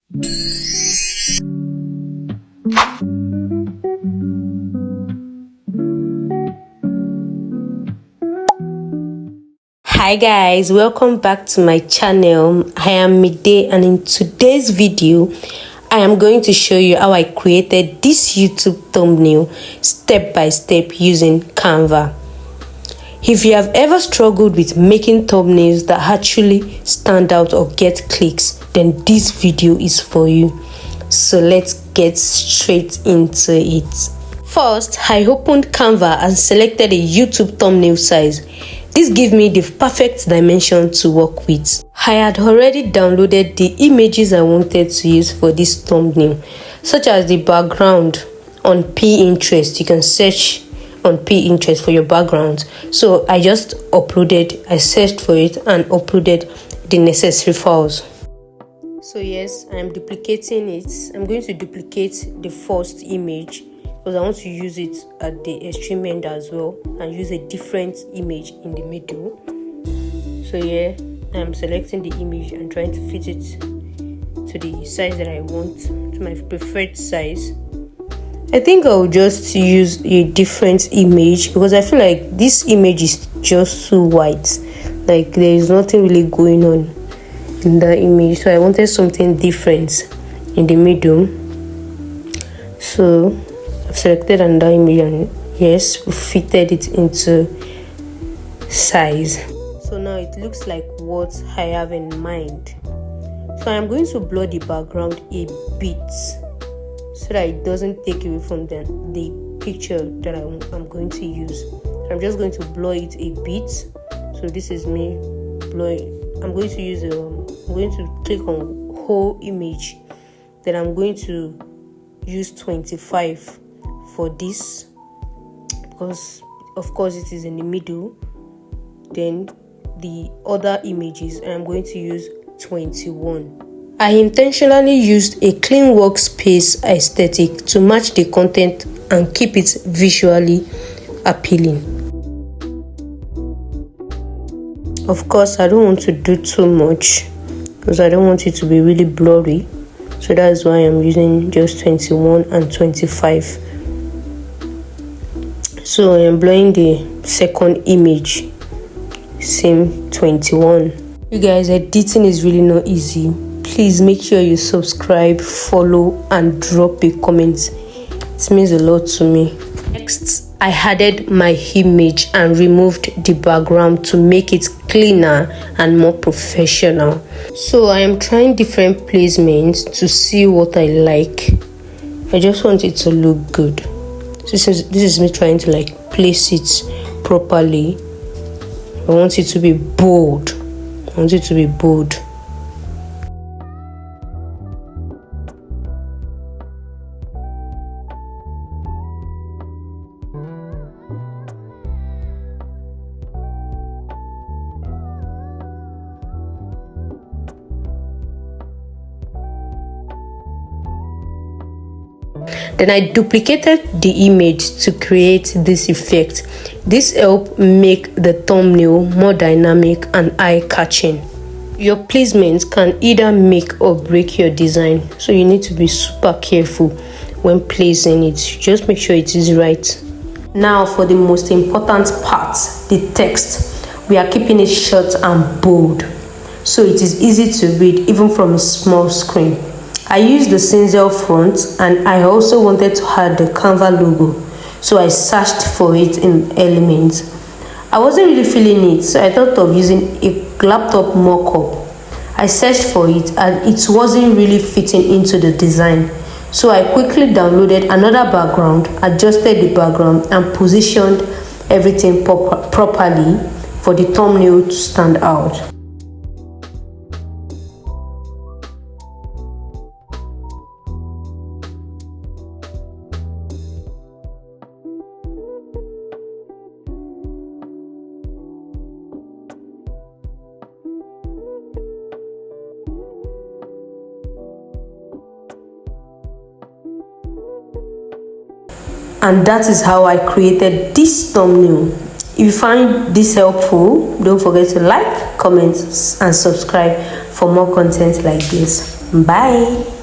Hi guys, welcome back to my channel. I am Midday, and in today's video I am going to show you how I created this YouTube thumbnail step by step using Canva. If you have ever struggled with making thumbnails that actually stand out or get clicks, then this video is for you. So let's get straight into it. First, I opened Canva and selected a YouTube thumbnail size. This gives me the perfect dimension to work with. I had already downloaded the images I wanted to use for this thumbnail, such as the background on Pinterest. You can search on Pinterest for your background. So I just I searched for it and uploaded the necessary files. So yes, I am duplicating it. I'm going to duplicate the first image because I want to use it at the extreme end as well and use a different image in the middle. So yeah, I'm selecting the image and trying to fit it to the size that I want, to my preferred size. I think I'll just use a different image because I feel like this image is just too white. Like there is nothing really going on in that image, so I wanted something different in the middle. So I've selected another image and yes, we fitted it into size. So now it looks like what I have in mind. So I'm going to blur the background a bit so that it doesn't take away from the picture that I'm going to use. I'm just going to blur it a bit. So this is me blurring. I'm going to click on whole image. Then I'm going to use 25 for this because of course it is in the middle. Then the other images I'm going to use 21. I intentionally used a clean workspace aesthetic to match the content and keep it visually appealing. Of course, I don't want to do too much because I don't want it to be really blurry. So that's why I'm using just 21 and 25. So I'm blurring the second image, same 21. You guys, editing is really not easy. Please make sure you subscribe, follow, and drop a comment. It means a lot to me. Next, I added my image and removed the background to make it cleaner and more professional. So I am trying different placements to see what I like. I just want it to look good. This is me trying to place it properly. I want it to be bold. Then I duplicated the image to create this effect. This helps make the thumbnail more dynamic and eye-catching. Your placements can either make or break your design, so you need to be super careful when placing it. Just make sure it is right. Now for the most important part, the text. We are keeping it short and bold, so it is easy to read even from a small screen. I used the Cinzel font and I also wanted to add the Canva logo, so I searched for it in Elements. I wasn't really feeling it, so I thought of using a laptop mock-up. I searched for it and it wasn't really fitting into the design, so I quickly downloaded another background, adjusted the background and positioned everything properly for the thumbnail to stand out. And that is how I created this thumbnail. If you find this helpful, don't forget to like, comment, and subscribe for more content like this. Bye.